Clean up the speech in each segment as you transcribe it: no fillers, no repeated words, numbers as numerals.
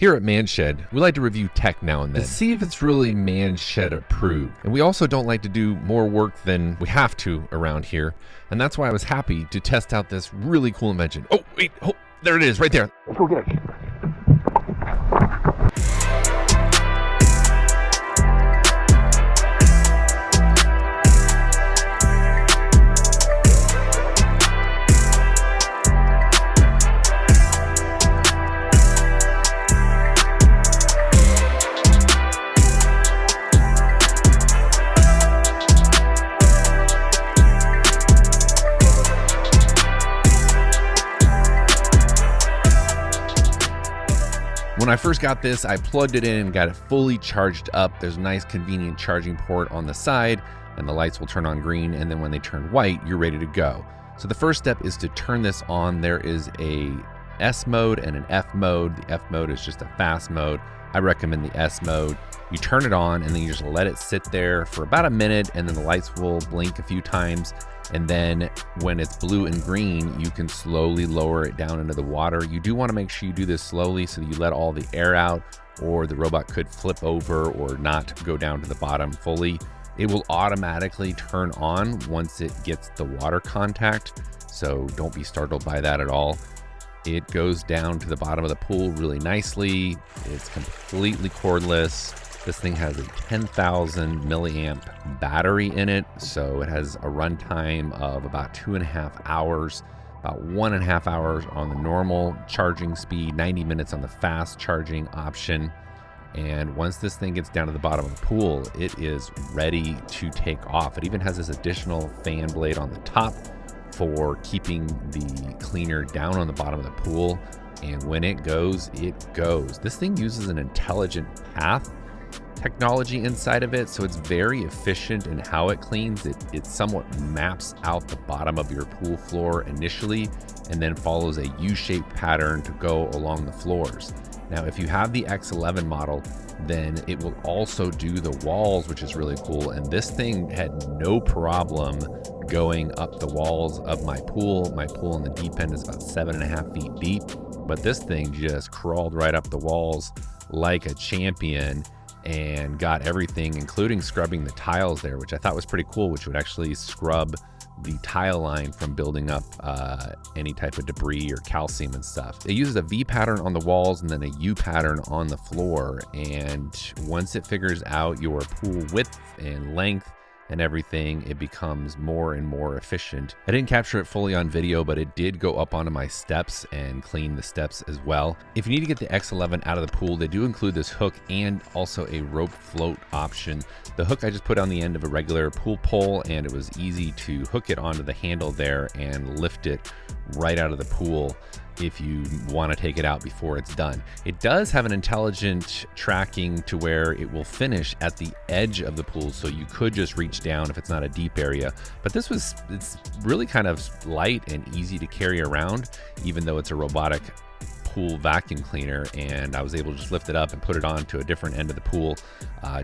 Here at ManShed, we like to review tech now and then to see if it's really ManShed approved. And we also don't like to do more work than we have to around here. And that's why I was happy to test out this really cool invention. Oh, wait, oh, there it is right there. Let's go get it. When I first got this, I plugged it in and got it fully charged up. There's a nice convenient charging port on the side, and the lights will turn on green, and then when they turn white, you're ready to go. So the first step is to turn this on. There is a S mode and an F mode. The F mode is just a fast mode. I recommend the S mode. You turn it on and then you just let it sit there for about a minute, and then the lights will blink a few times. And then when it's blue and green, you can slowly lower it down into the water. You do want to make sure you do this slowly so that you let all the air out, or the robot could flip over or not go down to the bottom fully. It will automatically turn on once it gets the water contact, so don't be startled by that at all. It goes down to the bottom of the pool really nicely. It's completely cordless. This thing has a 10,000 milliamp battery in it, so it has a runtime of about 2.5 hours, about 1.5 hours on the normal charging speed, 90 minutes on the fast charging option. And once this thing gets down to the bottom of the pool, it is ready to take off. It even has this additional fan blade on the top for keeping the cleaner down on the bottom of the pool. And when it goes, it goes. This thing uses an intelligent path technology inside of it, so it's very efficient in how it cleans. It somewhat maps out the bottom of your pool floor initially, and then follows a U-shaped pattern to go along the floors. Now, if you have the X11 model, then it will also do the walls, which is really cool. And this thing had no problem going up the walls of my pool. My pool in the deep end is about 7.5 feet deep, but this thing just crawled right up the walls like a champion and got everything, including scrubbing the tiles there, which I thought was pretty cool, which would actually scrub the tile line from building up any type of debris or calcium and stuff. It uses a V pattern on the walls and then a U pattern on the floor. And once it figures out your pool width and length and everything, it becomes more and more efficient. I didn't capture it fully on video, but it did go up onto my steps and clean the steps as well. If you need to get the X11 out of the pool, they do include this hook and also a rope float option. The hook I just put on the end of a regular pool pole, and it was easy to hook it onto the handle there and lift it right out of the pool if you want to take it out before it's done. It does have an intelligent tracking to where it will finish at the edge of the pool, so you could just reach down if it's not a deep area. But it's really kind of light and easy to carry around, even though it's a robotic pool vacuum cleaner, and I was able to just lift it up and put it on to a different end of the pool,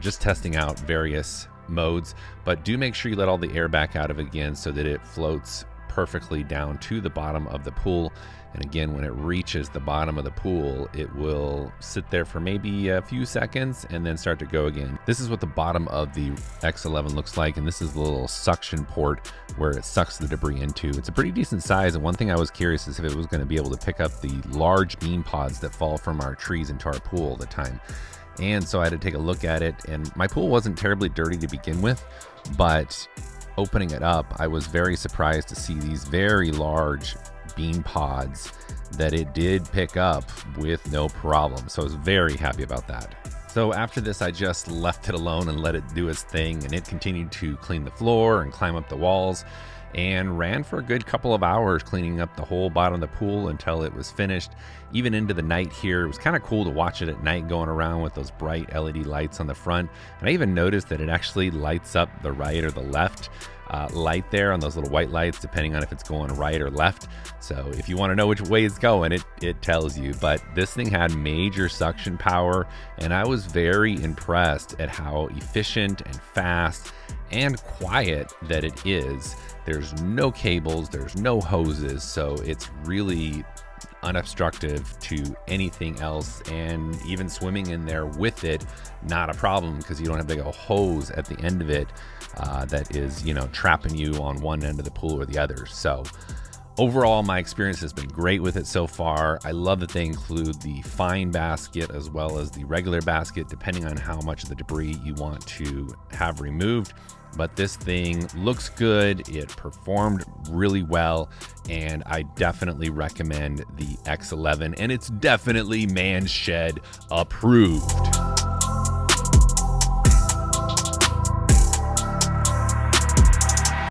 just testing out various modes. But do make sure you let all the air back out of it again so that it floats perfectly down to the bottom of the pool. And again, when it reaches the bottom of the pool, it will sit there for maybe a few seconds and then start to go again. This is what the bottom of the X11 looks like, and this is the little suction port where it sucks the debris into. It's a pretty decent size, and one thing I was curious is if it was going to be able to pick up the large bean pods that fall from our trees into our pool all the time. And so I had to take a look at it, and my pool wasn't terribly dirty to begin with, but opening it up, I was very surprised to see these very large bean pods that it did pick up with no problem. So I was very happy about that. So after this, I just left it alone and let it do its thing, and it continued to clean the floor and climb up the walls, and ran for a good couple of hours cleaning up the whole bottom of the pool until it was finished. Even into the night here, it was kind of cool to watch it at night going around with those bright LED lights on the front. And I even noticed that it actually lights up the right or the left light there on those little white lights, depending on if it's going right or left. So if you want to know which way it's going, it tells you. But this thing had major suction power, and I was very impressed at how efficient and fast and quiet that it is. There's no cables, there's no hoses, so it's really unobstructive to anything else, and even swimming in there with it, not a problem, because you don't have big old hose at the end of it that is, you know, trapping you on one end of the pool or the other. So overall, my experience has been great with it so far. I love that they include the fine basket as well as the regular basket, depending on how much of the debris you want to have removed. But this thing looks good, it performed really well, and I definitely recommend the X11, and it's definitely ManShed approved.